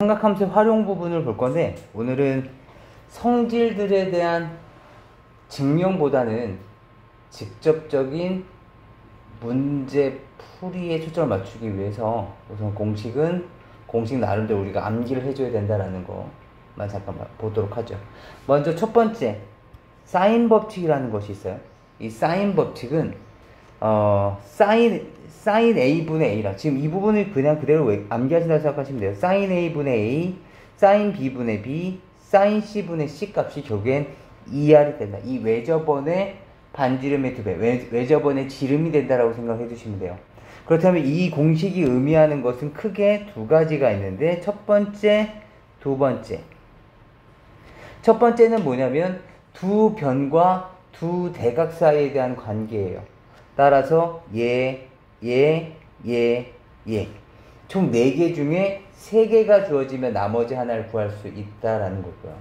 삼각함수의 활용 부분을 볼 건데, 오늘은 성질들에 대한 증명보다는 직접적인 문제 풀이에 초점을 맞추기 위해서 우선 공식 나름대로 우리가 암기를 해줘야 된다라는 거만 잠깐만 보도록 하죠. 먼저 첫 번째, 사인 법칙이라는 것이 있어요. 이 사인 법칙은 사인 A분의 A라, 지금 이 부분을 그냥 그대로 암기하신다고 생각하시면 돼요. 사인 A분의 A, 사인 B분의 B, 사인 C분의 C 값이 결국엔 2R이 된다. 이 외접원의 반지름의 2배, 외접원의 지름이 된다라고 생각해 주시면 돼요. 그렇다면 이 공식이 의미하는 것은 크게 두 가지가 있는데, 첫 번째, 두 번째. 첫 번째는 뭐냐면 두 변과 두 대각 사이에 대한 관계예요. 따라서 총 4개 중에 3개가 주어지면 나머지 하나를 구할 수 있다라는 거고요.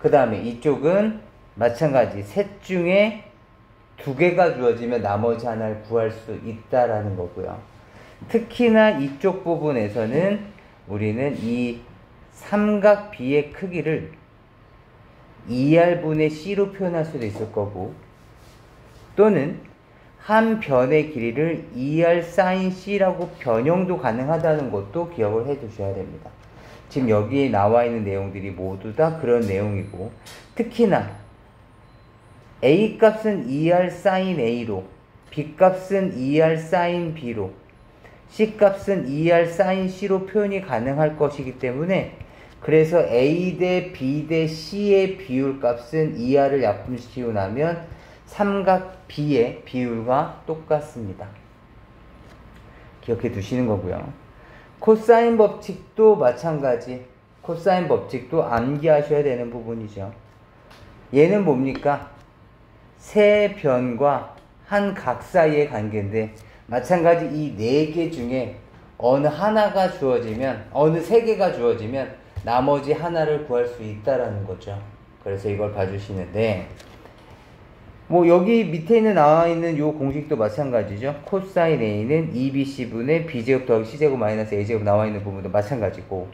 그 다음에 이쪽은 마찬가지 셋 중에 2개가 주어지면 나머지 하나를 구할 수 있다라는 거고요. 특히나 이쪽 부분에서는 우리는 이 삼각 B의 크기를 2R분의 C로 표현할 수도 있을 거고, 또는 한 변의 길이를 2R sin C라고 변형도 가능하다는 것도 기억을 해 두셔야 됩니다. 지금 여기에 나와 있는 내용들이 모두 다 그런 내용이고, 특히나 A 값은 2R sin A로, B 값은 2R sin B로, C 값은 2R sin C로 표현이 가능할 것이기 때문에, 그래서 A 대 B 대 C의 비율 값은 2R을 약분시키고 나면 삼각 B의 비율과 똑같습니다. 기억해 두시는 거고요. 코사인 법칙도 마찬가지. 코사인 법칙도 암기하셔야 되는 부분이죠. 얘는 뭡니까? 세 변과 한 각 사이의 관계인데, 마찬가지 이 4개 중에 어느 하나가 주어지면, 어느 3개가 주어지면 나머지 하나를 구할 수 있다라는 거죠. 그래서 이걸 봐주시는데, 뭐 여기 밑에 나와 있는 요 공식도 마찬가지죠. 코사인 A는 2BC분의 B제곱 더하기 C제곱 마이너스 A제곱 나와 있는 부분도 마찬가지고,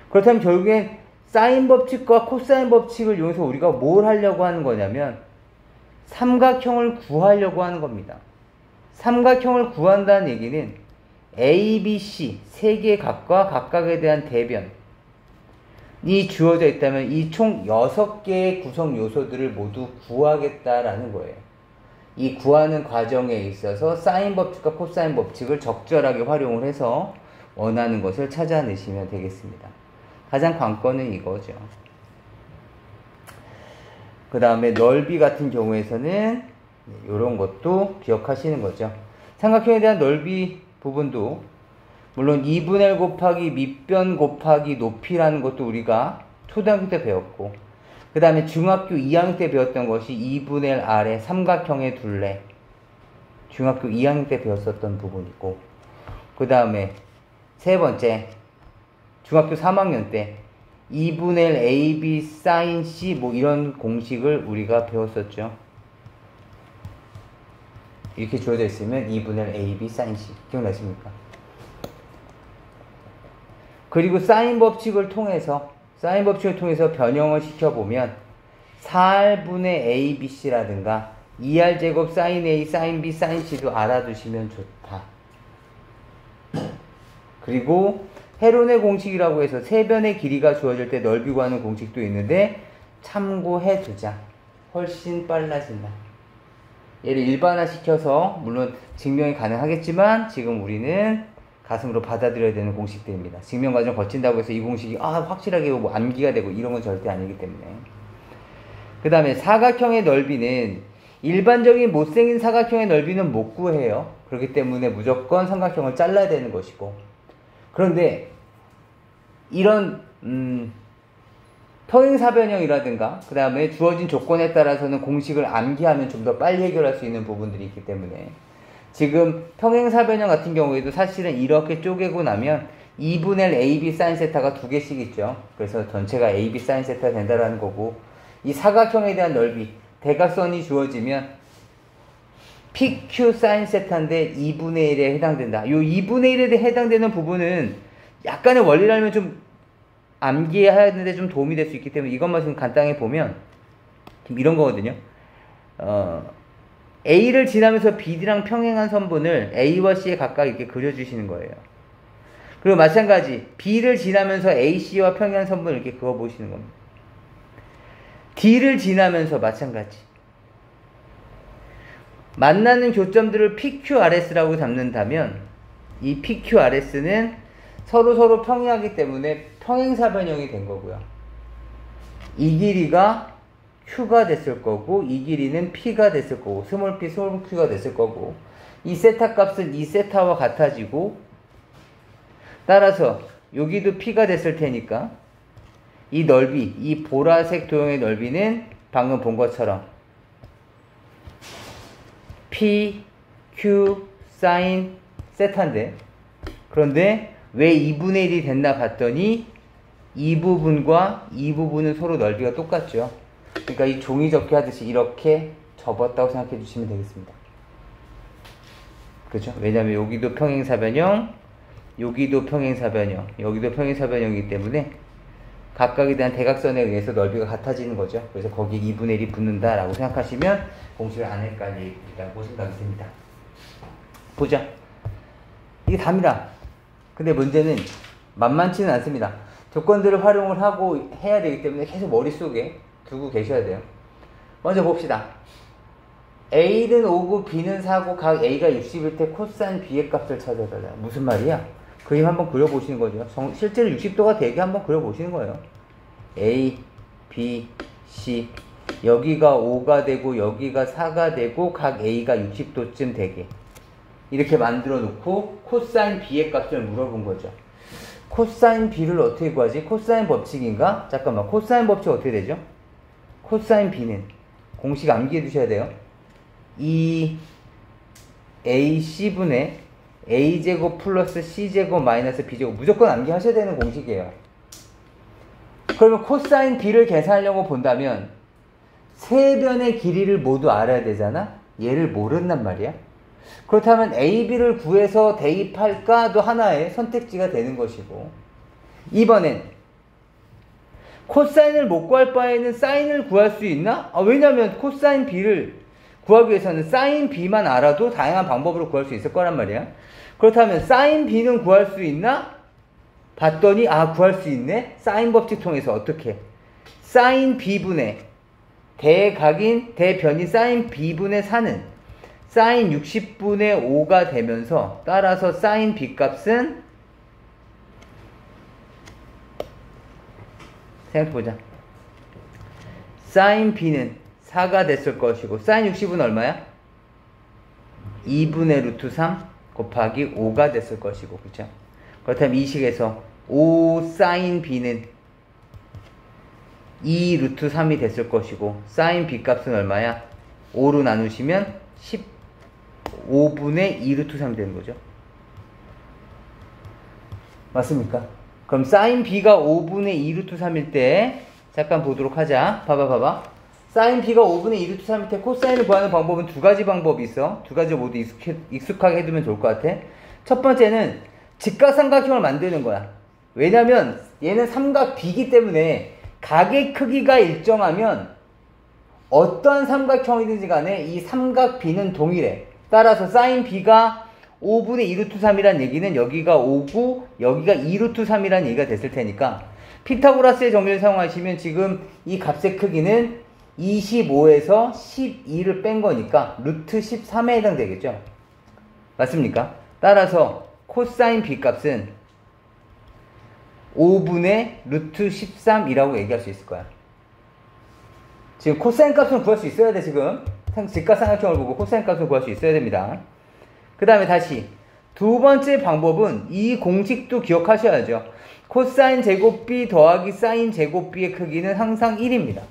그렇다면 결국엔 사인 법칙과 코사인 법칙을 이용해서 우리가 뭘 하려고 하는 거냐면 삼각형을 구하려고 하는 겁니다. 삼각형을 구한다는 얘기는 A, B, C 세 개의 각과 각각에 대한 대변이 주어져 있다면 이 총 6개의 구성 요소들을 모두 구하겠다라는 거예요. 이 구하는 과정에 있어서 사인 법칙과 코사인 법칙을 적절하게 활용을 해서 원하는 것을 찾아내시면 되겠습니다. 가장 관건은 이거죠. 그 다음에 넓이 같은 경우에서는 이런 것도 기억하시는 거죠. 삼각형에 대한 넓이 부분도 물론 2분의 1 곱하기 밑변 곱하기 높이라는 것도 우리가 초등학교 때 배웠고, 그 다음에 중학교 2학년 때 배웠던 것이 2분의 1 아래 삼각형의 둘레, 중학교 2학년 때 배웠었던 부분이고, 그 다음에 세 번째 중학교 3학년 때 2분의 1 AB sin C 뭐 이런 공식을 우리가 배웠었죠. 이렇게 주어져 있으면 2분의 1 AB sin C 기억나십니까? 그리고 사인 법칙을 통해서 변형을 시켜보면 4R분의 ABC라든가 2R제곱 sin A, sin B, sin C도 알아두시면 좋다. 그리고 헤론의 공식이라고 해서 세 변의 길이가 주어질 때 넓이 구하는 공식도 있는데 참고해 두자. 훨씬 빨라진다. 얘를 일반화시켜서 물론 증명이 가능하겠지만 지금 우리는 가슴으로 받아들여야 되는 공식들입니다. 증명 과정 거친다고 해서 이 공식이 확실하게 뭐 암기가 되고 이런 건 절대 아니기 때문에. 그 다음에 사각형의 넓이는 일반적인 못생긴 사각형의 넓이는 못 구해요. 그렇기 때문에 무조건 삼각형을 잘라야 되는 것이고, 그런데 이런 평행사변형이라든가 그 다음에 주어진 조건에 따라서는 공식을 암기하면 좀 더 빨리 해결할 수 있는 부분들이 있기 때문에, 지금 평행사변형 같은 경우에도 사실은 이렇게 쪼개고 나면 2분의 1 AB sin 세타가 2개씩 있죠. 그래서 전체가 AB sin 세타가 된다라는 거고, 이 사각형에 대한 넓이, 대각선이 주어지면 PQ sin 세타인데 2분의 1에 해당된다. 이 2분의 1에 해당되는 부분은 약간의 원리를 알면 좀 암기하는데 좀 도움이 될 수 있기 때문에 이것만 좀 간단히 보면 이런 거거든요. A를 지나면서 B랑 평행한 선분을 A와 C에 각각 이렇게 그려주시는 거예요. 그리고 마찬가지 B를 지나면서 AC와 평행한 선분을 이렇게 그어보시는 겁니다. D를 지나면서 마찬가지 만나는 교점들을 PQRS라고 잡는다면 이 PQRS는 서로 평행하기 때문에 평행사변형이 된 거고요. 이 길이가 Q가 됐을 거고 이 길이는 P가 됐을 거고 스몰 p, 스몰 q가 됐을 거고 이 세타 값은 이 세타와 같아지고 따라서 여기도 P가 됐을 테니까 이 넓이, 이 보라색 도형의 넓이는 방금 본 것처럼 P, Q, 사인, 세타인데 그런데 왜 2분의 1이 됐나 봤더니 이 부분과 이 부분은 서로 넓이가 똑같죠. 그러니까 이 종이 접기 하듯이 이렇게 접었다고 생각해 주시면 되겠습니다. 그렇죠? 왜냐하면 여기도 평행사변형, 여기도 평행사변형, 여기도 평행사변형이기 때문에 각각에 대한 대각선에 의해서 넓이가 같아지는 거죠. 그래서 거기에 2분의 1이 붙는다라고 생각하시면 공식을 안 헷갈리라고 생각이 듭니다. 보죠. 이게 답니다. 근데 문제는 만만치는 않습니다. 조건들을 활용을 하고 해야 되기 때문에 계속 머릿속에 두고 계셔야 돼요. 먼저 봅시다. A는 5고 B는 4고 각 A가 60일 때 코사인 B의 값을 찾아달라. 무슨 말이야? 그림 한번 그려보시는 거죠. 실제로 60도가 되게 한번 그려보시는 거예요. A, B, C 여기가 5가 되고 여기가 4가 되고 각 A가 60도쯤 되게 이렇게 만들어 놓고 코사인 B의 값을 물어본 거죠. 코사인 B를 어떻게 구하지? 코사인 법칙인가? 잠깐만, 코사인 법칙 어떻게 되죠? 코사인 B는 공식 암기해 두셔야 돼요. 2AC분의 A제곱 플러스 C제곱 마이너스 B제곱 무조건 암기하셔야 되는 공식이에요. 그러면 코사인 B를 계산하려고 본다면 세 변의 길이를 모두 알아야 되잖아? 얘를 모른단 말이야. 그렇다면 AB를 구해서 대입할까도 하나의 선택지가 되는 것이고 이번엔 코사인을 못 구할 바에는 사인을 구할 수 있나? 왜냐면 코사인 B를 구하기 위해서는 사인 B만 알아도 다양한 방법으로 구할 수 있을 거란 말이야. 그렇다면 사인 B는 구할 수 있나? 봤더니 구할 수 있네? 사인 법칙 통해서 어떻게? 사인 B분의 대변인 사인 B분의 4는 사인 60분의 5가 되면서 따라서 사인 B 값은 생각해보자. 사인 B는 4가 됐을 것이고 사인 60은 얼마야? 2분의 루트 3 곱하기 5가 됐을 것이고 그렇죠? 그렇다면 이 식에서 5 사인 B는 2 루트 3이 됐을 것이고 사인 B 값은 얼마야? 5로 나누시면 15분의 2 루트 3이 되는 거죠. 맞습니까? 그럼 사인 B가 5분의 2 루트 3일 때 잠깐 보도록 하자. 봐봐. 사인 B가 5분의 2 루트 3일 때 코사인을 구하는 방법은 두 가지 방법이 있어. 두 가지 모두 익숙하게 해두면 좋을 것 같아. 첫 번째는 직각삼각형을 만드는 거야. 왜냐면 얘는 삼각 B이기 때문에 각의 크기가 일정하면 어떠한 삼각형이든지 간에 이 삼각 B는 동일해. 따라서 사인 B가 5분의 2 루트 3이란 얘기는 여기가 5고 여기가 2 루트 3이란 얘기가 됐을 테니까 피타고라스의 정리를 사용하시면 지금 이 값의 크기는 25에서 12를 뺀 거니까 루트 13에 해당되겠죠. 맞습니까? 따라서 코사인 B 값은 5분의 루트 13이라고 얘기할 수 있을 거야. 지금 코사인 값은 구할 수 있어야 돼. 지금 직각삼각형을 보고 코사인 값을 구할 수 있어야 됩니다. 그 다음에 다시 두 번째 방법은 이 공식도 기억하셔야죠. 코사인 제곱 B 더하기 사인 제곱 B의 크기는 항상 1입니다.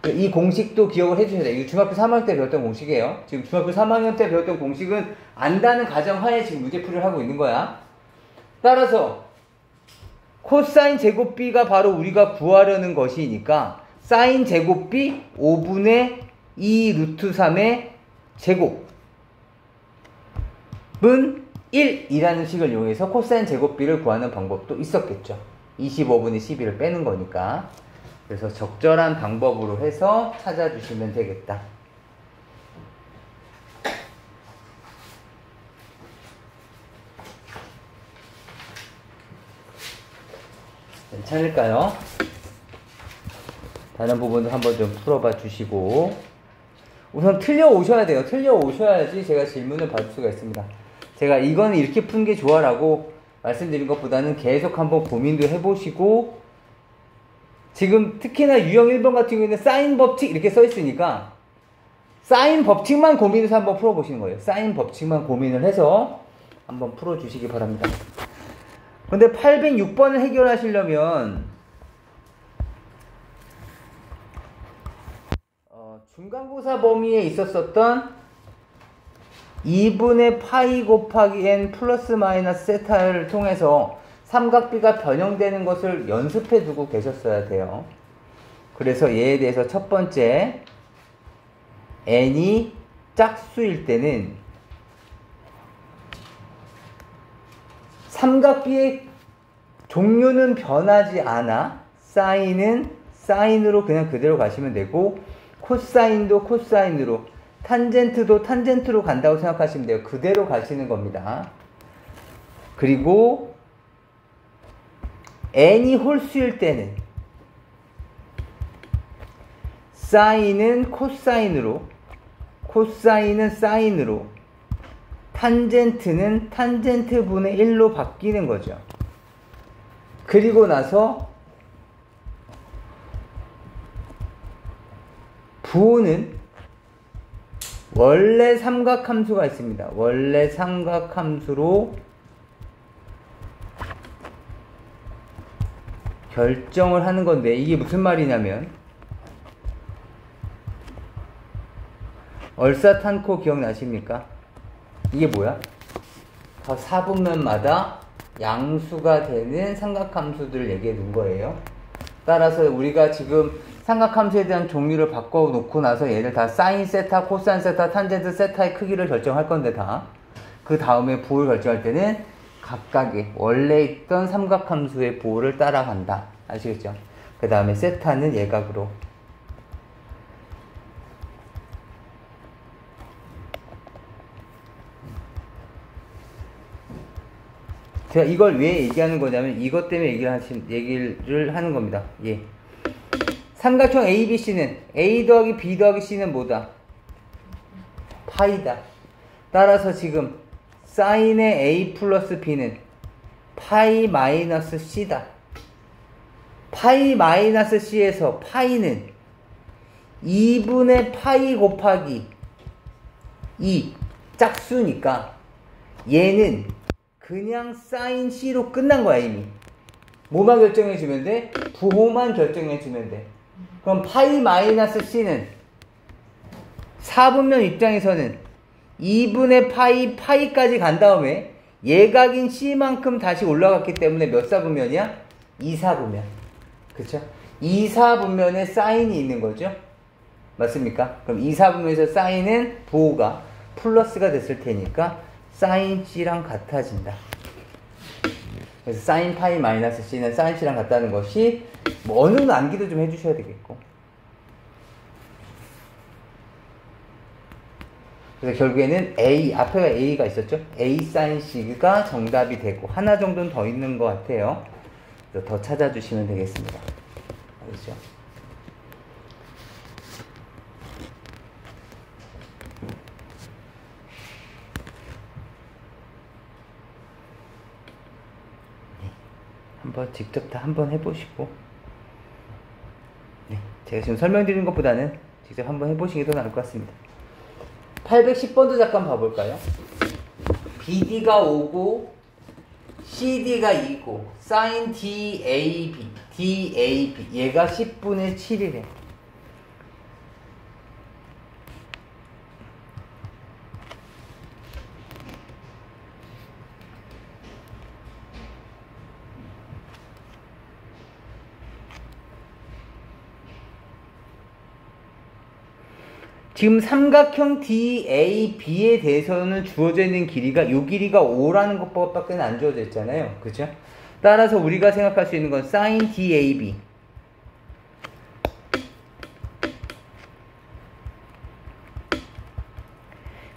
이 공식도 기억을 해주셔야 돼요. 이거 중학교 3학년 때 배웠던 공식이에요. 지금 중학교 3학년 때 배웠던 공식은 안다는 가정하에 지금 문제풀이를 하고 있는 거야. 따라서 코사인 제곱 B가 바로 우리가 구하려는 것이니까 사인 제곱 B 5분의 2 루트 3의 제곱은 1이라는 식을 이용해서 코사인 제곱 B를 구하는 방법도 있었겠죠. 25분의 12를 빼는 거니까. 그래서 적절한 방법으로 해서 찾아주시면 되겠다. 괜찮을까요? 다른 부분도 한번 좀 풀어봐 주시고, 우선 틀려 오셔야 돼요. 틀려 오셔야지 제가 질문을 받을 수가 있습니다. 제가 이거는 이렇게 푸는 게 좋아라고 말씀드린 것보다는 계속 한번 고민도 해보시고, 지금 특히나 유형 1번 같은 경우에는 사인 법칙 이렇게 써 있으니까 사인 법칙만 고민해서 한번 풀어보시는 거예요. 사인 법칙만 고민을 해서 한번 풀어주시기 바랍니다. 근데 806번을 해결하시려면 중간고사 범위에 있었었던 2분의 파이 곱하기 n 플러스 마이너스 세타를 통해서 삼각비가 변형되는 것을 연습해 두고 계셨어야 돼요. 그래서 얘에 대해서 첫 번째, n이 짝수일 때는 삼각비의 종류는 변하지 않아. 사인은 사인으로 그냥 그대로 가시면 되고, 코사인도 코사인으로, 탄젠트도 탄젠트로 간다고 생각하시면 돼요. 그대로 가시는 겁니다. 그리고 n이 홀수일 때는 사인은 코사인으로, 코사인은 사인으로, 탄젠트는 탄젠트 분의 1로 바뀌는 거죠. 그리고 나서 부호는 원래 삼각함수가 있습니다. 원래 삼각함수로 결정을 하는 건데, 이게 무슨 말이냐면 얼사탄코 기억나십니까? 이게 뭐야? 더 사분면마다 양수가 되는 삼각함수들을 얘기해 둔 거예요. 따라서 우리가 지금 삼각함수에 대한 종류를 바꿔놓고 나서 얘를 다 사인 세타, 코사인 세타, 탄젠트 세타의 크기를 결정할 건데, 다 그 다음에 부호를 결정할 때는 각각의 원래 있던 삼각함수의 부호를 따라간다. 아시겠죠? 그 다음에 세타는 예각으로, 제가 이걸 왜 얘기하는 거냐면 이것 때문에 얘기를 하는 겁니다. 예. 삼각형 ABC는 A 더하기 B 더하기 C는 뭐다? 파이다. 따라서 지금 사인의 A 플러스 B는 파이 마이너스 C다. 파이 마이너스 C에서 파이는 2분의 파이 곱하기 2 짝수니까 얘는 그냥 사인 C로 끝난 거야. 이미 뭐만 결정해 주면 돼? 부호만 결정해 주면 돼. 그럼 파이 마이너스 C는 4분면 입장에서는 2분의 파이까지 간 다음에 예각인 C만큼 다시 올라갔기 때문에 몇 사분면이야? 2사분면. 그쵸? 2사분면에 사인이 있는 거죠. 맞습니까? 그럼 2사분면에서 사인은 부호가 플러스가 됐을 테니까 사인 C랑 같아진다. 그래서 사인 파이 마이너스 C는 사인 C랑 같다는 것이 뭐 어느 정도 암기도 좀 해주셔야 되겠고. 그래서 결국에는 A, 앞에가 A가 있었죠? A 사인 C가 정답이 되고, 하나 정도는 더 있는 것 같아요. 그래서 더 찾아주시면 되겠습니다. 알겠죠? 한번 직접 다 한번 해보시고, 네, 제가 지금 설명드리는 것보다는 직접 한번 해보시는 게 더 나을 것 같습니다. 810번도 잠깐 봐볼까요? BD가 5고 CD가 2고 sin DAB 얘가 10분의 7이래. 지금 삼각형 DAB에 대해서는 주어져 있는 길이가, 이 길이가 5라는 것밖에 안 주어져 있잖아요. 그죠? 따라서 우리가 생각할 수 있는 건 sin DAB.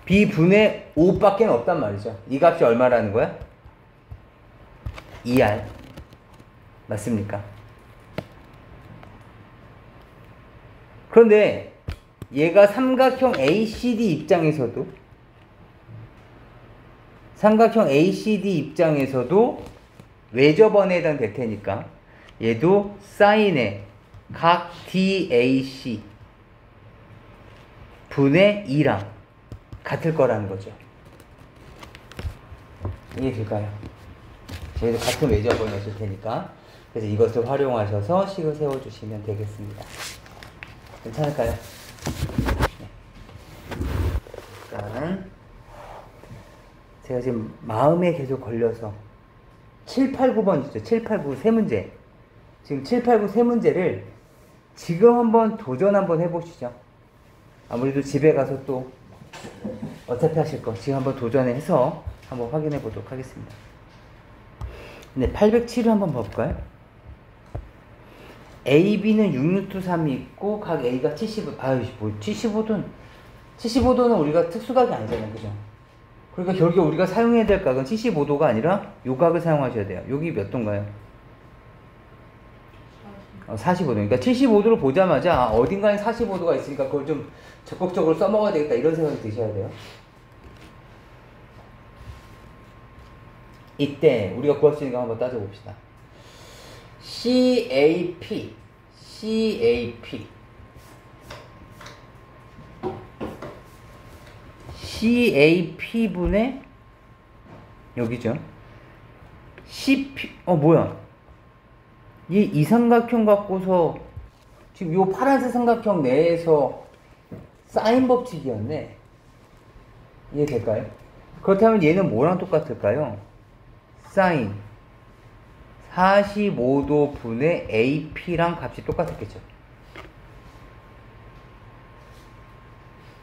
B분의 5밖에 없단 말이죠. 이 값이 얼마라는 거야? 2R. 맞습니까? 그런데 얘가 삼각형 ACD 입장에서도 외접원에 해당될 테니까 얘도 사인의 각 DAC 분의 2랑 같을 거라는 거죠. 이해될까요? 얘도 같은 외접원이었을 테니까. 그래서 이것을 활용하셔서 식을 세워주시면 되겠습니다. 괜찮을까요? 네. 일단 제가 지금 마음에 계속 걸려서 7, 8, 9번 있죠. 7, 8, 9 세 문제. 지금 7, 8, 9 세 문제를 지금 한번 도전 한번 해보시죠. 아무래도 집에 가서 또 어차피 하실 거 지금 한번 도전해서 한번 확인해 보도록 하겠습니다. 네, 807을 한번 봐볼까요? AB는 6루트3이 있고 각 A가 75. 아유, 뭐 75도는 우리가 특수각이 아니잖아요, 그죠? 그러니까 결국 우리가 사용해야 될 각은 75도가 아니라 요 각을 사용하셔야 돼요. 여기 몇 도인가요? 45도. 그러니까 75도를 보자마자 어딘가에 45도가 있으니까 그걸 좀 적극적으로 써먹어야 되겠다 이런 생각이 드셔야 돼요. 이때 우리가 구할 수 있는 거 한번 따져봅시다. CAP CAP분의 여기죠. CP 뭐야? 이 삼각형 갖고서 지금 요 파란색 삼각형 내에서 사인 법칙이었네. 이해될까요? 그렇다면 얘는 뭐랑 똑같을까요? 사인 45도 분의 AP랑 값이 똑같았겠죠.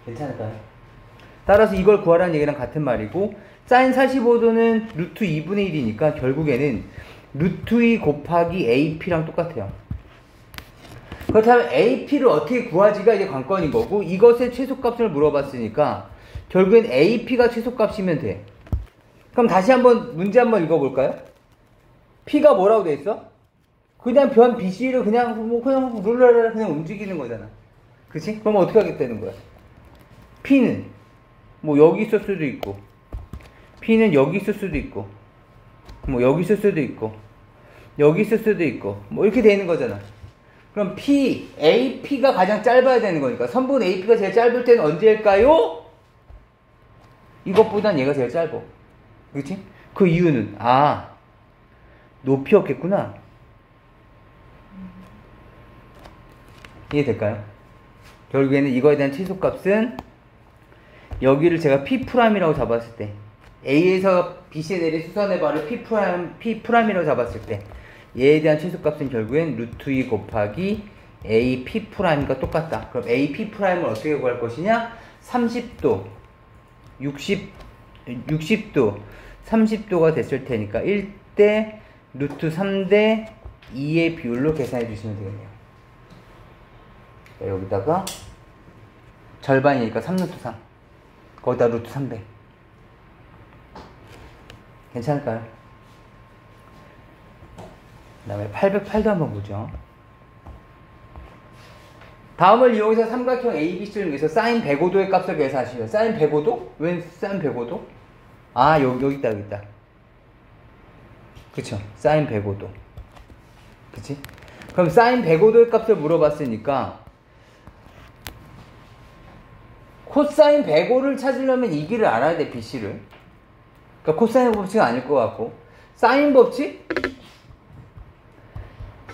괜찮을까요? 따라서 이걸 구하라는 얘기랑 같은 말이고, 사인 45도는 루트 2분의 1이니까 결국에는 루트 2 곱하기 AP랑 똑같아요. 그렇다면 AP를 어떻게 구하지가 이제 관건인 거고, 이것의 최소값을 물어봤으니까 결국엔 AP가 최소값이면 돼. 그럼 다시 한번 문제 한번 읽어볼까요? P가 뭐라고 돼 있어? 그냥 변 BC를 그냥 룰라라 그냥 움직이는 거잖아. 그치? 그럼 어떻게 하겠다는 거야? P는 뭐 여기 있을 수도 있고, P는 여기 있을 수도 있고, 뭐 여기 있을 수도 있고, 여기 있을 수도 있고, 뭐 이렇게 되는 거잖아. 그럼 P, AP가 가장 짧아야 되는 거니까 선분 AP가 제일 짧을 때는 언제일까요? 이것보단 얘가 제일 짧아. 그치? 그 이유는 높이였겠구나. 이해될까요? 결국에는 이거에 대한 최소값은 여기를 제가 P'이라고 잡았을 때, A에서 BC에 내린 수선의 발을 P'이라고 잡았을 때 얘에 대한 최소값은 결국엔 루트 2 곱하기 A P'가 똑같다. 그럼 A P'을 어떻게 구할 것이냐? 30도, 60도, 30도가 됐을 테니까 1대 루트 3대 2의 비율로 계산해 주시면 되겠네요. 여기다가 절반이니까 3루트 3, 거기다 루트 300. 괜찮을까요? 그 다음에 808도 한번 보죠. 다음을 이용해서 삼각형 ABC를 위해서 사인 105도의 값을 계산하시죠. 사인 105도? 왜 사인 105도? 여기 있다. 그쵸? 사인 105도. 그치? 그럼 사인 105도의 값을 물어봤으니까 코사인 105를 찾으려면 이 길을 알아야 돼, BC를. 그러니까 코사인 법칙은 아닐 것 같고, 사인 법칙?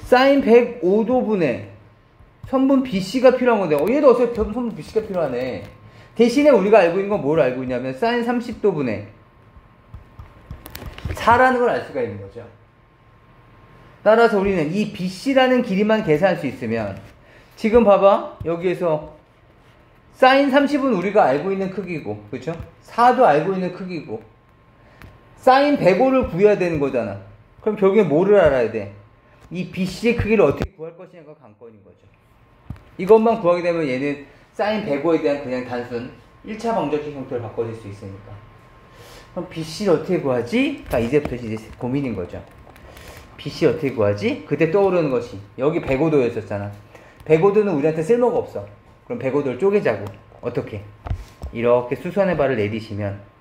사인 105도분의 선분 BC가 필요한 건데, 얘도 어차피 선분 BC가 필요하네. 대신에 우리가 알고 있는 건 뭘 알고 있냐면 사인 30도분의 4라는 걸 알 수가 있는 거죠. 따라서 우리는 이 BC라는 길이만 계산할 수 있으면, 지금 봐봐, 여기에서 사인 30은 우리가 알고 있는 크기고, 그쵸? 4도 알고 있는 크기고, 사인 105를 구해야 되는 거잖아. 그럼 결국에 뭐를 알아야 돼? 이 BC의 크기를 어떻게 구할 것이냐가 관건인 거죠. 이것만 구하게 되면 얘는 사인 105에 대한 그냥 단순 1차 방정식 형태로 바꿔질 수 있으니까. 그럼 BC를 어떻게 구하지? 이제부터 이제 고민인 거죠. BC 어떻게 구하지? 그때 떠오르는 것이 여기 105도였었잖아. 105도는 우리한테 쓸모가 없어. 그럼 105도를 쪼개자고. 어떻게? 이렇게 수선의 발을 내리시면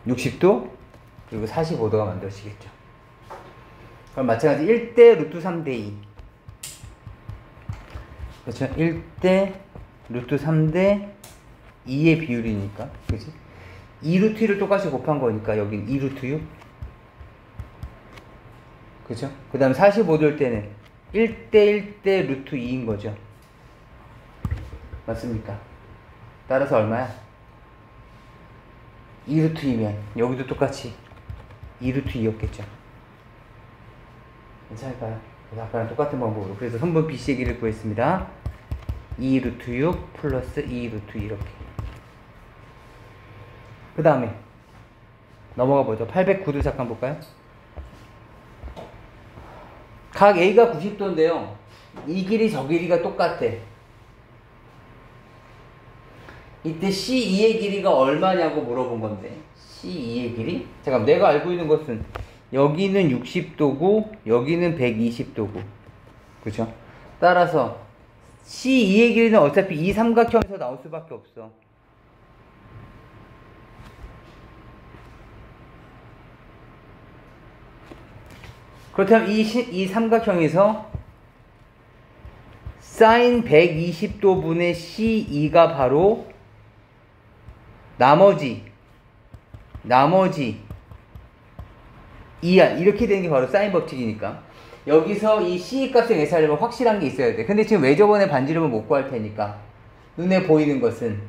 60도 그리고 45도가 만들어지겠죠. 그럼 마찬가지 1대 루트 3대 2. 그렇죠? 1대 루트 3대 2의 비율이니까. 그치? 2루트 1을 똑같이 곱한 거니까 여긴 2루트 6. 그죠? 그 다음 45도일 때는 1대 1대 루트 2인 거죠. 맞습니까? 따라서 얼마야? 2루트 2면 여기도 똑같이 2루트 2였겠죠. 괜찮을까요? 그래서 아까랑 똑같은 방법으로. 그래서 선분 BC의 길이를 구했습니다. 2루트 6 플러스 2루트 2 이렇게. 그 다음에 넘어가 보죠. 809도 잠깐 볼까요? 각 A가 90도인데요. 이 길이 저 길이가 똑같대. 이때 C2의 길이가 얼마냐고 물어본 건데 C2의 길이? 잠깐 내가 알고 있는 것은 여기는 60도고 여기는 120도고 그죠? 따라서 C2의 길이는 어차피 이 삼각형에서 나올 수밖에 없어. 그렇다면 이 삼각형에서 사인 120도 분의 C2가 바로 나머지 2야. 이렇게 되는 게 바로 사인 법칙이니까 여기서 이 C 값을 예상하려면 확실한 게 있어야 돼. 근데 지금 왜 저번에 반지름을 못 구할 테니까 눈에 보이는 것은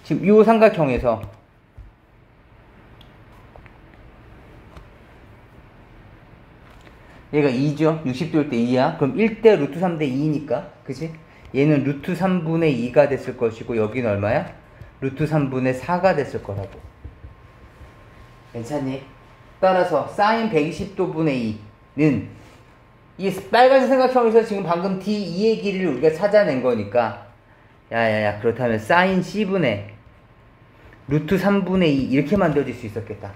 지금 이 삼각형에서 얘가 2죠. 60도일 때 2야. 그럼 1대 루트 3대 2니까 그치? 얘는 루트 3분의 2가 됐을 것이고 여기는 얼마야? 루트 3분의 4가 됐을 거라고. 괜찮니? 따라서 사인 120도분의 2는 이 빨간색 삼각형에서 지금 방금 D2의 길이를 우리가 찾아낸 거니까 야야야 그렇다면 사인 C분의 루트 3분의 2 이렇게 만들어질 수 있었겠다.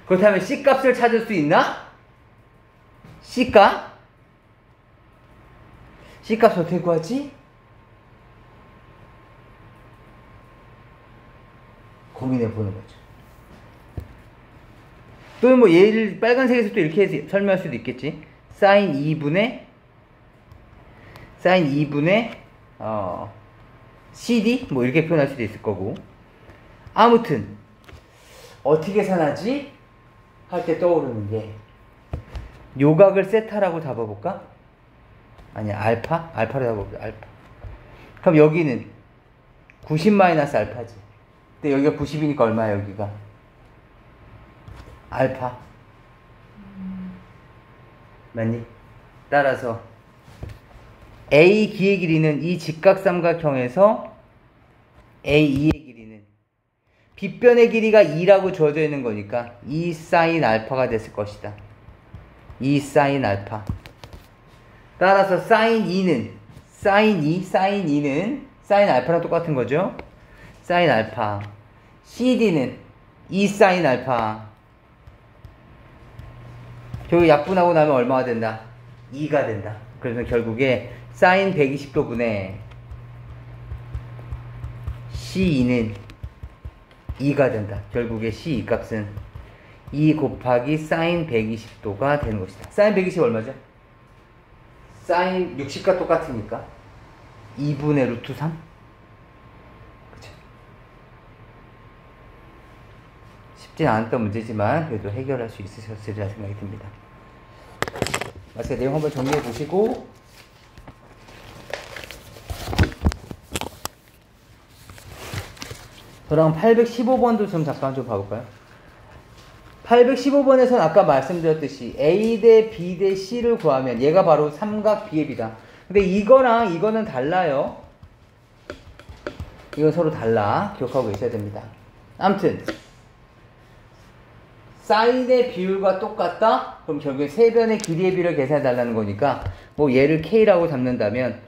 그렇다면 C값을 찾을 수 있나? C값? C값 어떻게 구하지? 고민해보는 거죠. 또는 뭐 얘를 빨간색에서 또 이렇게 설명할 수도 있겠지. 사인 2분의 CD? 뭐 이렇게 표현할 수도 있을 거고. 아무튼 어떻게 계산하지? 할 때 떠오르는 게 요각을 세타라고 잡아볼까? 아니야 알파? 알파로 잡아볼까? 알파. 그럼 여기는 90 마이너스 알파지. 근데 여기가 90이니까 얼마야 여기가? 알파. 맞니? 따라서 A 기의 길이는 이 직각삼각형에서 A2의 길이는 빗변의 길이가 2라고 주어져 있는 거니까 2 사인 알파가 됐을 것이다. 2 사인 알파. 따라서 사인 2는 사인 알파랑 똑같은 거죠. 사인 알파. CD는 2 사인 알파. 결국 약분하고 나면 얼마가 된다? 2가 된다. 그래서 결국에 사인 120도분의 C2는 2가 된다. 결국에 C2 값은 2 곱하기 사인 120도가 되는 것이다. 사인 120 얼마죠? 사인 60과 똑같으니까 2분의 루트 3? 그쵸? 쉽진 않았던 문제지만 그래도 해결할 수 있으셨으리라 생각이 듭니다. 마지막 내용 한번 정리해 보시고 저랑 815번도 좀 잠깐 좀 봐볼까요? 815번에서는 아까 말씀드렸듯이 A 대 B 대 C를 구하면 얘가 바로 삼각 B앱이다. 근데 이거랑 이거는 달라요. 이건 서로 달라. 기억하고 계셔야 됩니다. 아무튼 사인의 비율과 똑같다? 그럼 결국에 세 변의 길이의 비율을 계산해 달라는 거니까 뭐 얘를 K라고 잡는다면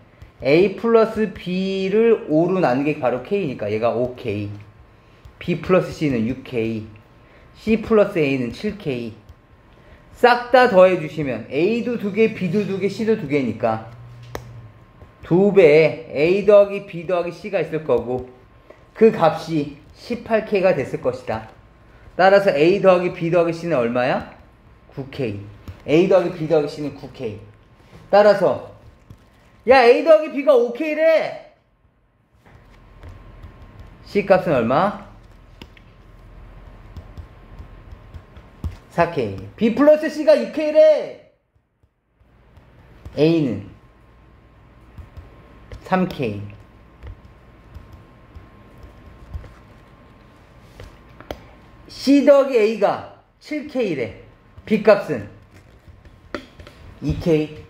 A 플러스 B를 5로 나누는 게 바로 K니까 얘가 5K, B 플러스 C는 6K, C 플러스 A는 7K. 싹 다 더해 주시면 A도 2개, B도 2개, C도 2개니까 2배에 A 더하기 B 더하기 C가 있을 거고 그 값이 18K가 됐을 것이다. 따라서 A 더하기 B 더하기 C는 얼마야? 9K. A 더하기 B 더하기 C는 9K. 따라서 야 A 더하기 B가 5K래. C 값은 얼마? 4K. B 플러스 C가 6K래. A는 3K. C 더하기 A가 7K래. B 값은 2K.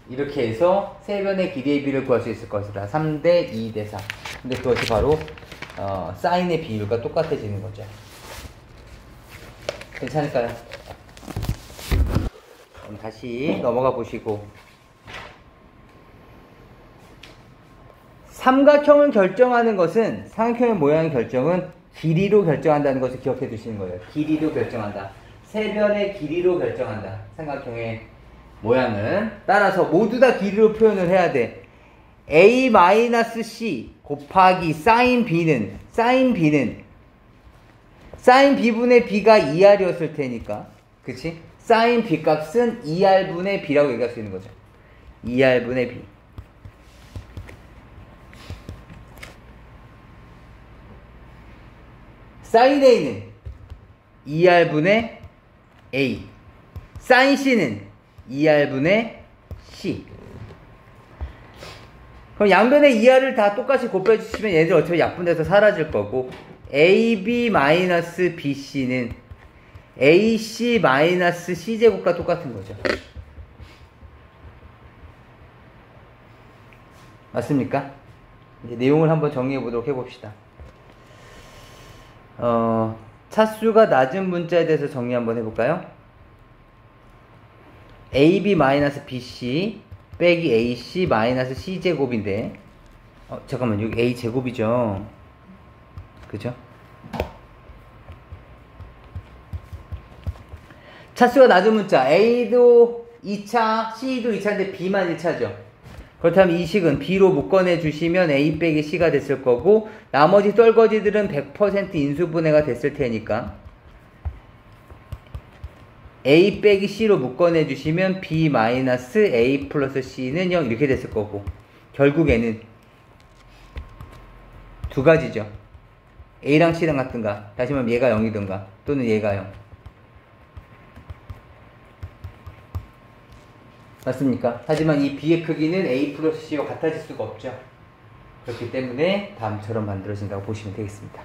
이렇게 해서 세 변의 길이의 비를 구할 수 있을 것이다. 3대 2대 4. 근데 그것이 바로 사인의 비율과 똑같아지는 거죠. 괜찮을까요? 그럼 다시 넘어가 보시고 삼각형을 결정하는 것은 삼각형의 모양의 결정은 길이로 결정한다는 것을 기억해 두시는 거예요. 길이로 결정한다. 세 변의 길이로 결정한다. 삼각형의 모양은 따라서 모두 다 길이로 표현을 해야 돼. A-C 곱하기 sin B는 sin B분의 B가 2R이었을 테니까 그치? sin B 값은 2R분의 B라고 얘기할 수 있는 거죠. 2R분의 B. sin A는 2R분의 A. sin C는 2R분의 C. 그럼 양변의 2R을 다 똑같이 곱해주시면 얘들 어차피 약분돼서 사라질 거고 AB-BC는 AC-C제곱과 똑같은 거죠. 맞습니까? 이제 내용을 한번 정리해 보도록 해봅시다. 차수가 낮은 문자에 대해서 정리 한번 해볼까요? AB-BC 빼기 AC-C제곱인데 잠깐만 여기 A제곱이죠. 그죠? 차수가 낮은 문자 A도 2차, C도 2차인데 B만 1차죠. 그렇다면 이 식은 B로 묶어내 주시면 A 빼기 C가 됐을 거고 나머지 떨거지들은 100% 인수분해가 됐을 테니까 A 빼기 C로 묶어내 주시면 B 마이너스 A 플러스 C는 0 이렇게 됐을 거고 결국에는 두 가지죠. A랑 C랑 같든가 다시 말하면 얘가 0이든가 또는 얘가 0. 맞습니까? 하지만 이 B의 크기는 A 플러스 C와 같아질 수가 없죠. 그렇기 때문에 다음처럼 만들어진다고 보시면 되겠습니다.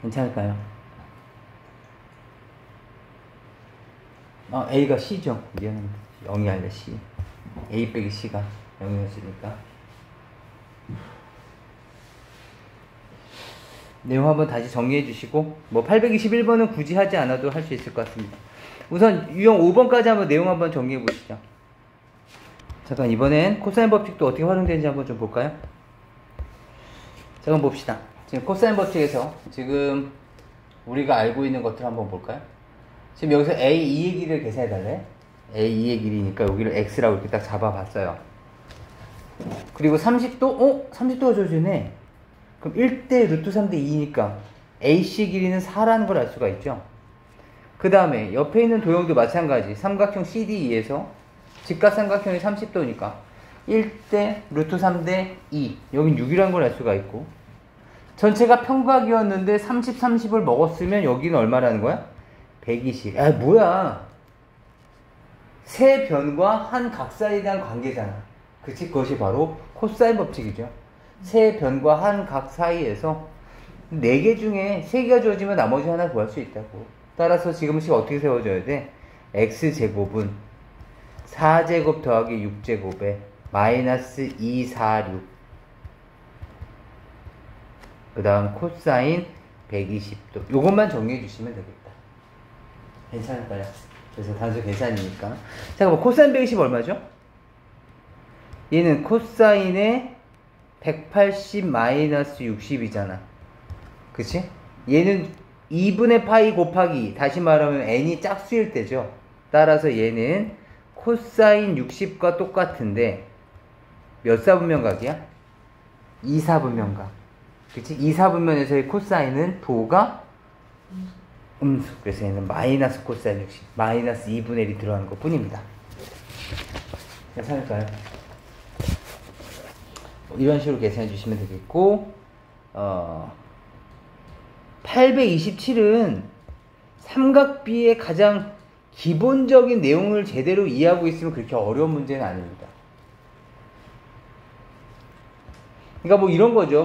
괜찮을까요? A가 C죠. 미안합니다. 0이 아니라 C. A 빼기 C가 0이었으니까. 내용 한번 다시 정리해 주시고, 821번은 굳이 하지 않아도 할 수 있을 것 같습니다. 우선 유형 5번까지 한번 내용 한번 정리해 보시죠. 잠깐 이번엔 코사인 법칙도 어떻게 활용되는지 한번 좀 볼까요? 잠깐 봅시다. 지금 코사인 법칙에서 지금 우리가 알고 있는 것들 한번 볼까요? 지금 여기서 A2의 길이를 계산해 달래. A2의 길이니까 여기를 X라고 이렇게 딱 잡아봤어요. 그리고 30도? 30도가 줘주네. 그럼 1대 루트 3대 2니까 AC 길이는 4라는 걸 알 수가 있죠. 그 다음에 옆에 있는 도형도 마찬가지. 삼각형 CDE에서 직각삼각형이 30도니까 1대 루트 3대 2. 여긴 6이라는 걸 알 수가 있고 전체가 평각이었는데 30, 30을 먹었으면 여기는 얼마라는 거야? 120. 아 뭐야. 세 변과 한 각 사이에 대한 관계잖아. 그치? 그것이 바로 코사인 법칙이죠. 세 변과 한 각 사이에서 4개 중에 3개가 주어지면 나머지 하나 구할 수 있다고. 따라서 지금씩 어떻게 세워줘야 돼? x제곱은 4제곱 더하기 6제곱에 마이너스 246. 그 다음 코사인 120도. 요것만 정리해 주시면 되겠다. 괜찮을까요? 그래서 단수 계산이니까. 잠깐만, 코사인 120 얼마죠? 얘는 코사인의 180 마이너스 60이잖아. 그치? 얘는 2분의 파이 곱하기, 다시 말하면 n이 짝수일 때죠. 따라서 얘는 코사인 60과 똑같은데 몇 사분면각이야? 2사분면각. 그치? 2사분면에서의 코사인은 부호가 음수. 그래서 얘는 마이너스 코사인 60, 마이너스 2분의 1이 들어가는 것 뿐입니다. 괜찮을까요? 이런 식으로 계산해 주시면 되겠고, 827은 삼각비의 가장 기본적인 내용을 제대로 이해하고 있으면 그렇게 어려운 문제는 아닙니다. 그러니까 뭐 이런 거죠.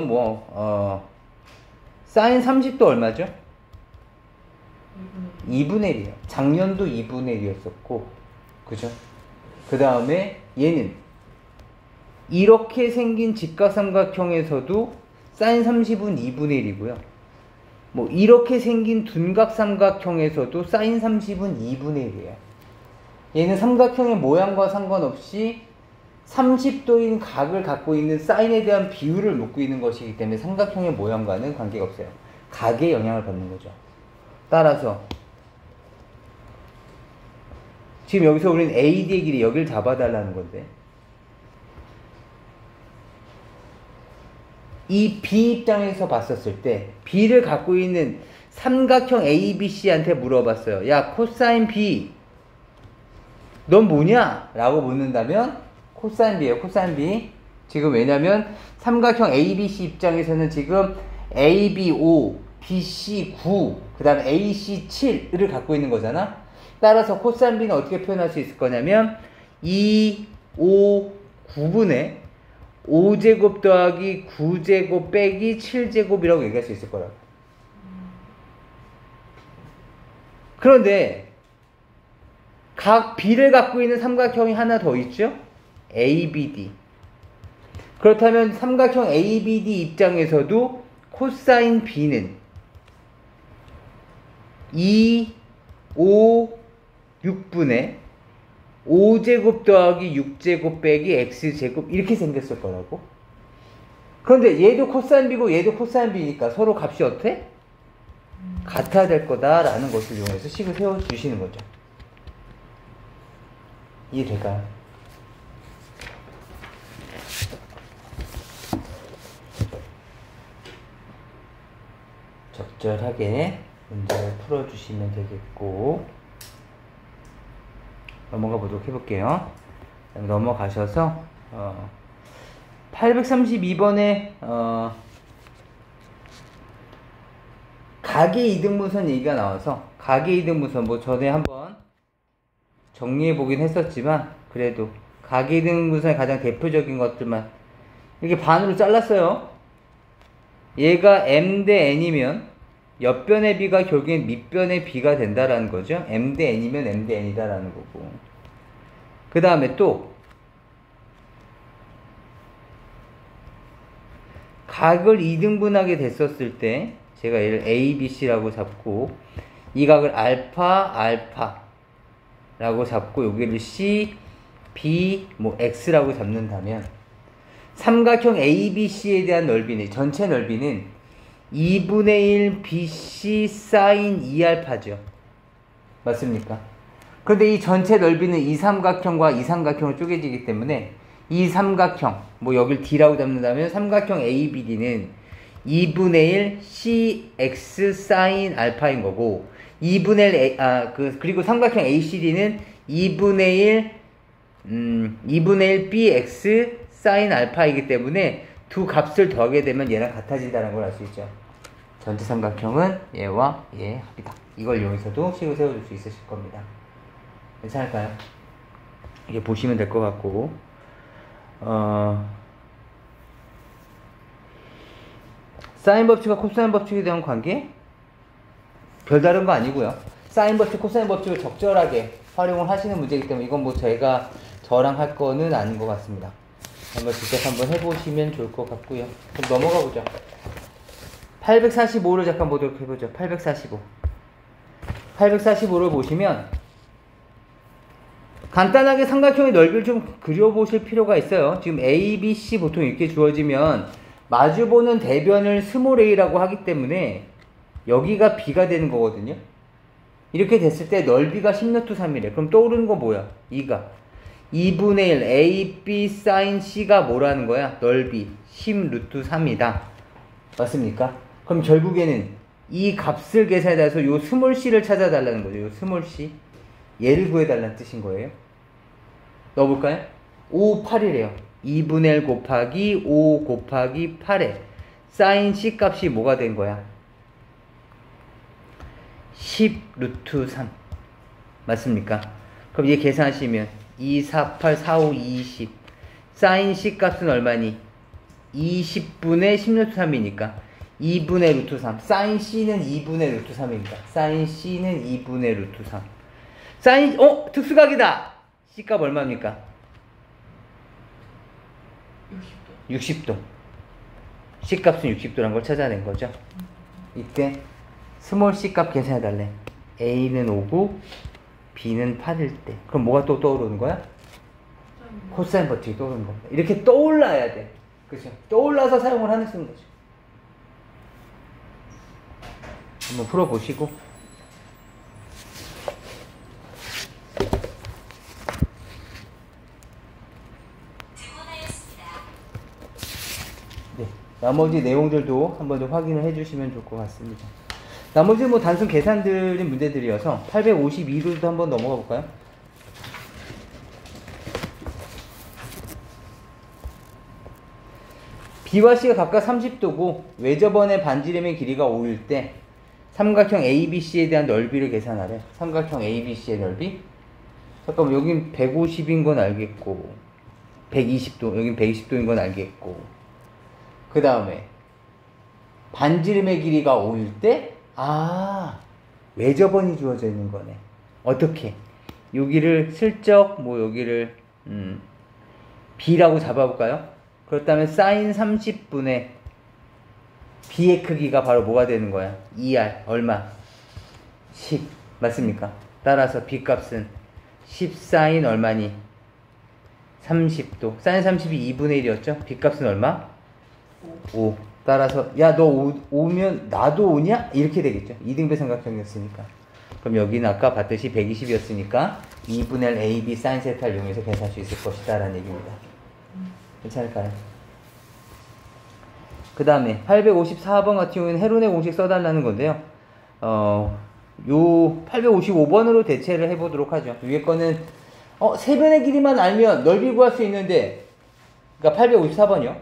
사인 30도 얼마죠? 2분의 1이에요. 작년도 2분의 1이었었고, 그죠? 그 다음에 얘는 이렇게 생긴 직각삼각형에서도 사인 30은 2분의 1이고요. 뭐 이렇게 생긴 둔각삼각형에서도 사인 30은 2분의 1이에요. 얘는 삼각형의 모양과 상관없이 30도인 각을 갖고 있는 사인에 대한 비율을 묻고 있는 것이기 때문에 삼각형의 모양과는 관계가 없어요. 각에 영향을 받는 거죠. 따라서 지금 여기서 우리는 AD의 길이 여기를 잡아달라는 건데, 이 B 입장에서 봤었을 때 B를 갖고 있는 삼각형 ABC한테 물어봤어요. 야, 코사인 B 넌 뭐냐? 라고 묻는다면 코사인 B예요. 코사인 B. 지금 왜냐면 삼각형 ABC 입장에서는 지금 AB 5, BC 9, 그 다음 AC 7을 갖고 있는 거잖아. 따라서 코사인 B는 어떻게 표현할 수 있을 거냐면 2, 5, 9분의 5제곱 더하기 9제곱 빼기 7제곱이라고 얘기할 수 있을 거라고. 그런데 각 B를 갖고 있는 삼각형이 하나 더 있죠? ABD. 그렇다면 삼각형 ABD 입장에서도 코사인 B는 2, 5, 6분의 5제곱 더하기 6제곱 빼기 x제곱 이렇게 생겼을 거라고. 그런데 얘도 코사인 B고 얘도 코사인 B니까 서로 값이 어때? 같아야 될 거다라는 것을 이용해서 식을 세워주시는 거죠. 이해될까요? 적절하게 문제를 풀어주시면 되겠고, 넘어가 보도록 해볼게요. 넘어가셔서 832번에 각의 이등분선 얘기가 나와서, 각의 이등분선 뭐 전에 한번 정리해 보긴 했었지만 그래도 각의 이등분선의 가장 대표적인 것들만 이렇게 반으로 잘랐어요. 얘가 m 대 n이면 옆변의 b가 결국엔 밑변의 b가 된다라는 거죠. m 대 n이면 m 대 n이다라는 거고. 그 다음에 또 각을 2등분하게 됐었을 때 제가 얘를 a, b, c라고 잡고 이 각을 알파, 알파라고 잡고 여기를 c, b, 뭐 x라고 잡는다면 삼각형 ABC에 대한 넓이는, 전체 넓이는 2분의 1 BC 사인 2알파죠. 맞습니까? 그런데 이 전체 넓이는 이 삼각형과 이 삼각형으로 쪼개지기 때문에 이 삼각형, 뭐 여길 D라고 잡는다면 삼각형 ABD는 2분의 1 CX 사인 알파인 거고, 2분의 1, 그리고 삼각형 ACD는 2분의 1 BX 사인 알파이기 때문에 두 값을 더하게 되면 얘랑 같아진다는 걸 알 수 있죠. 전체 삼각형은 얘와 얘의 합이다. 이걸 이용해서도 식을 세워줄 수 있으실 겁니다. 괜찮을까요? 이게 보시면 될 것 같고, 사인 법칙과 코사인 법칙에 대한 관계? 별다른 거 아니고요. 사인 법칙, 코사인 법칙을 적절하게 활용을 하시는 문제이기 때문에 이건 뭐 저랑 할 거는 아닌 것 같습니다. 한번 직접 한번 해보시면 좋을 것 같고요. 그럼 넘어가 보죠. 845를 잠깐 보도록 해보죠. 845. 845를 보시면 간단하게 삼각형의 넓이를 좀 그려보실 필요가 있어요. 지금 A, B, C 보통 이렇게 주어지면 마주보는 대변을 스몰 a라고 하기 때문에 여기가 B가 되는 거거든요. 이렇게 됐을 때 넓이가 10루트3이래. 그럼 떠오르는 거 뭐야? 2가 2분의 1 A, B, sin C가 뭐라는 거야? 넓이 10루트3이다. 맞습니까? 그럼 결국에는 이 값을 계산해서 요 스몰 c를 찾아달라는 거죠. 요 스몰 c. 얘를 구해달라는 뜻인 거예요. 넣어볼까요? 5, 8이래요. 2분의 1 곱하기 5 곱하기 8에 sin c 값이 뭐가 된 거야? 10루트3. 맞습니까? 그럼 얘 계산하시면 2, 4, 8, 4, 5, 20. sin c 값은 얼마니? 20분의 10루트3이니까 2분의 루트 3. sin c는 2분의 루트 3입니다. sin c는 2분의 루트 3. sin, 특수각이다! c 값 얼마입니까? 60도. c 값은 60도란 걸 찾아낸 거죠. 이때 스몰 c 값 계산해달래. a는 5고 b는 8일 때. 그럼 뭐가 또 떠오르는 거야? 코사인 버티기 떠오르는 겁니다. 이렇게 떠올라야 돼. 그죠? 떠올라서 사용을 하는 쓰는 거죠. 한번 풀어보시고. 네, 나머지 내용들도 한번 좀 확인을 해주시면 좋을 것 같습니다. 나머지 뭐 단순 계산들인 문제들이어서 852로도 한번 넘어가 볼까요? B와 C가 각각 30도고 외접원의 반지름의 길이가 5일 때 삼각형 ABC에 대한 넓이를 계산하래. 삼각형 ABC의 넓이? 잠깐만, 여긴 150인 건 알겠고 120도, 여긴 120도인 건 알겠고 그 다음에 반지름의 길이가 5일 때 외접원이 주어져 있는 거네. 어떻게? 여기를 슬쩍 여기를 B라고 잡아볼까요? 그렇다면 sin 30분의 B의 크기가 바로 뭐가 되는 거야? 2R. 얼마? 10. 맞습니까? 따라서 B 값은 10 sin 얼마니? 30도. sin 30이 2분의 1이었죠? B 값은 얼마? 5. 따라서 야, 너 5면 나도 5냐? 이렇게 되겠죠. 2등배 삼각형이었으니까. 그럼 여기는 아까 봤듯이 120이었으니까 2분의 1 AB sin 세타를 이용해서 계산할 수 있을 것이다 라는 얘기입니다. 괜찮을까요? 그 다음에 854번 같은 경우에는 헤론의 공식 써달라는 건데요. 요 855번으로 대체를 해보도록 하죠. 위에 거는 세변의 길이만 알면 넓이 구할 수 있는데, 그러니까 854번이요.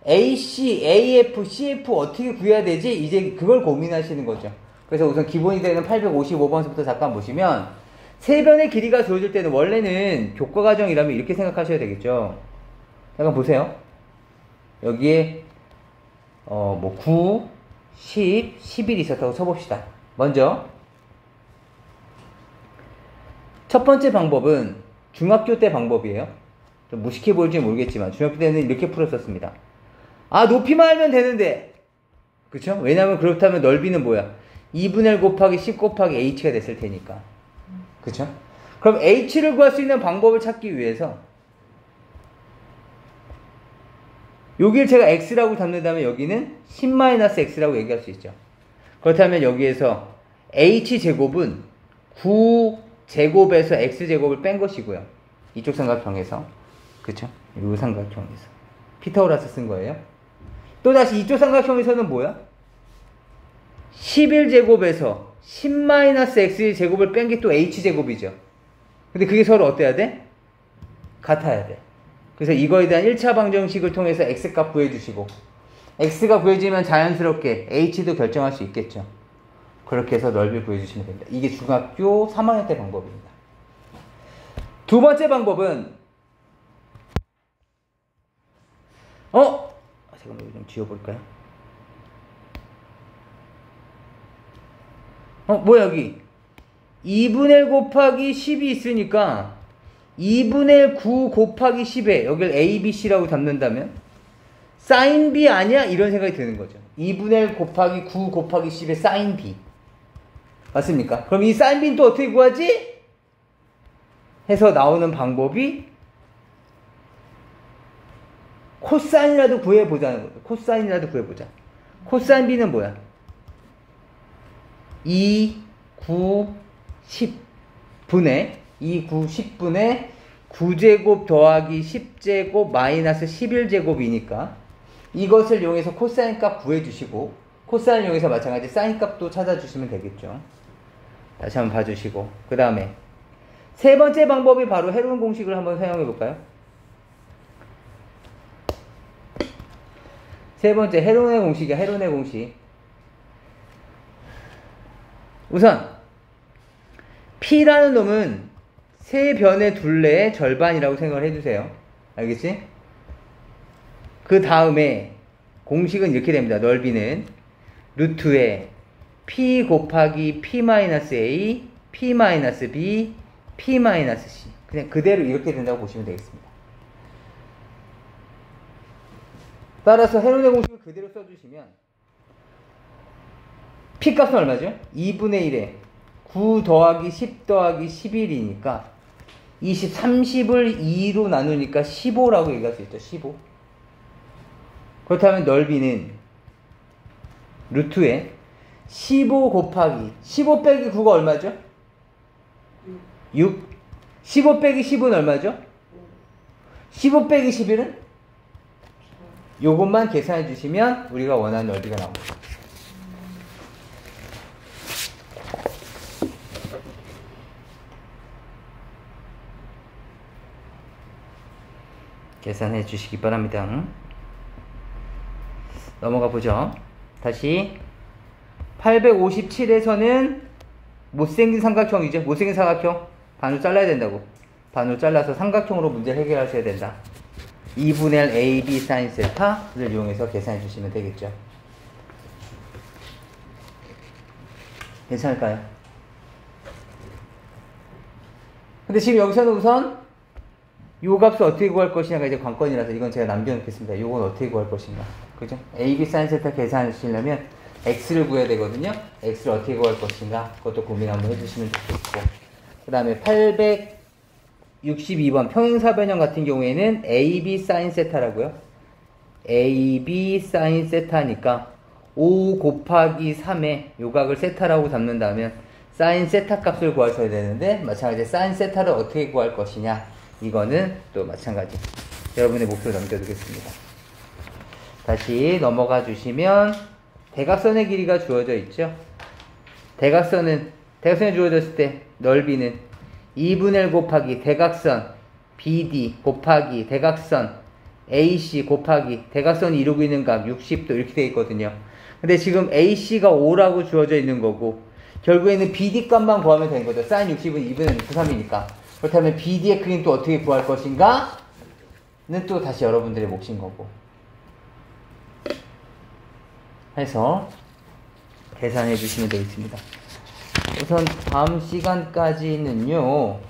AC, AF, CF 어떻게 구해야 되지? 이제 그걸 고민하시는 거죠. 그래서 우선 기본이 되는 855번부터 잠깐 보시면 세변의 길이가 주어질 때는 원래는 교과과정이라면 이렇게 생각하셔야 되겠죠. 잠깐 보세요. 여기에 9, 10, 11이 있었다고 쳐봅시다. 먼저 첫 번째 방법은 중학교 때 방법이에요. 좀 무식해 보일지 모르겠지만 중학교 때는 이렇게 풀었었습니다. 높이만 알면 되는데, 그쵸? 왜냐면 그렇다면 넓이는 뭐야? 2분의 1 곱하기 10 곱하기 h가 됐을 테니까. 그쵸? 그럼 h를 구할 수 있는 방법을 찾기 위해서 여기를 제가 x라고 잡는다면 여기는 10-x라고 얘기할 수 있죠. 그렇다면 여기에서 h제곱은 9제곱에서 x제곱을 뺀 것이고요. 이쪽 삼각형에서. 그쵸? 이 삼각형에서. 피타고라스 쓴 거예요. 또다시 이쪽 삼각형에서는 뭐야? 11제곱에서 10-x제곱을 뺀 게 또 h제곱이죠. 근데 그게 서로 어때야 돼? 같아야 돼. 그래서 이거에 대한 1차 방정식을 통해서 x값 구해주시고, x가 구해지면 자연스럽게 h도 결정할 수 있겠죠. 그렇게 해서 넓이를 구해주시면 됩니다. 이게 중학교 3학년 때 방법입니다. 두 번째 방법은 잠깐만, 이거 좀 지워볼까요? 뭐야 여기 2분의 1 곱하기 10이 있으니까 2분의 9 곱하기 10에 여기를 A, B, C라고 잡는다면 sin B 아니야? 이런 생각이 드는 거죠. 2분의 1 곱하기 9 곱하기 10의 sin B 맞습니까? 그럼 이 sin B는 또 어떻게 구하지? 해서 나오는 방법이 코사인이라도 구해보자는 거죠. 코사인이라도 구해보자. 코사인 B는 뭐야? 2, 9, 10분의 2, 9, 10분의 9제곱 더하기 10제곱 마이너스 11제곱이니까 이것을 이용해서 코사인 값 구해주시고 코사인을 이용해서 마찬가지 사인 값도 찾아주시면 되겠죠. 다시 한번 봐주시고 그 다음에 세 번째 방법이 바로 헤론 공식을 한번 사용해 볼까요? 세 번째 헤론의 공식이야. 헤론의 공식. 우선 P라는 놈은 세 변의 둘레의 절반이라고 생각을 해주세요. 알겠지? 그 다음에 공식은 이렇게 됩니다. 넓이는 루트에 P 곱하기 P-A, P-B, P-C 그냥 그대로 이렇게 된다고 보시면 되겠습니다. 따라서 헤론의 공식을 그대로 써주시면 P 값은 얼마죠? 2분의 1에 9 더하기 10 더하기 11이니까 20, 30을 2로 나누니까 15라고 얘기할 수 있죠. 15. 그렇다면 넓이는 루트에 15 곱하기 15 빼기 9가 얼마죠? 6. 15 빼기 10은 얼마죠? 15 빼기 11은? 요것만 계산해 주시면 우리가 원하는 넓이가 나옵니다. 계산해 주시기 바랍니다. 넘어가 보죠. 다시 857에서는 못생긴 삼각형이죠. 못생긴 삼각형 반으로 잘라야 된다고. 반으로 잘라서 삼각형으로 문제를 해결하셔야 된다. 2분의 1 AB sin 세타를 이용해서 계산해 주시면 되겠죠. 괜찮을까요? 근데 지금 여기서는 우선 요 값을 어떻게 구할 것이냐가 이제 관건이라서 이건 제가 남겨놓겠습니다. 요건 어떻게 구할 것인가. 그죠? AB sin 세타 계산하시려면 X를 구해야 되거든요. X를 어떻게 구할 것인가. 그것도 고민 한번 해주시면 좋겠고. 그 다음에 862번 평행사변형 같은 경우에는 AB sin 세타라고요. AB sin 세타니까 5 곱하기 3에 요각을 세타라고 잡는다면 sin 세타 값을 구하셔야 되는데 마찬가지 sin 세타를 어떻게 구할 것이냐. 이거는 또 마찬가지. 여러분의 목표를 넘겨두겠습니다. 다시 넘어가 주시면 대각선의 길이가 주어져 있죠. 대각선에 주어졌을 때 넓이는 2분의 1 곱하기 대각선 BD 곱하기 대각선 AC 곱하기 대각선이 이루고 있는 각 60도 이렇게 되어 있거든요. 근데 지금 AC가 5라고 주어져 있는 거고 결국에는 BD 값만 구하면 되는 거죠. sin 60은 2분의 6, 3이니까. 그렇다면 BD의 크기는 또 어떻게 구할 것인가? 는 또 다시 여러분들의 몫인 거고. 해서 계산해 주시면 되겠습니다. 우선 다음 시간까지는요.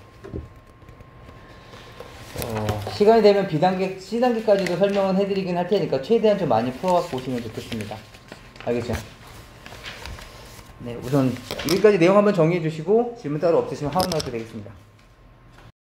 시간이 되면 B단계, C단계까지도 설명은 해드리긴 할 테니까 최대한 좀 많이 풀어갖고 오시면 좋겠습니다. 알겠죠? 네, 우선 여기까지 내용 한번 정리해 주시고 질문 따로 없으시면 하원 나와도 되겠습니다.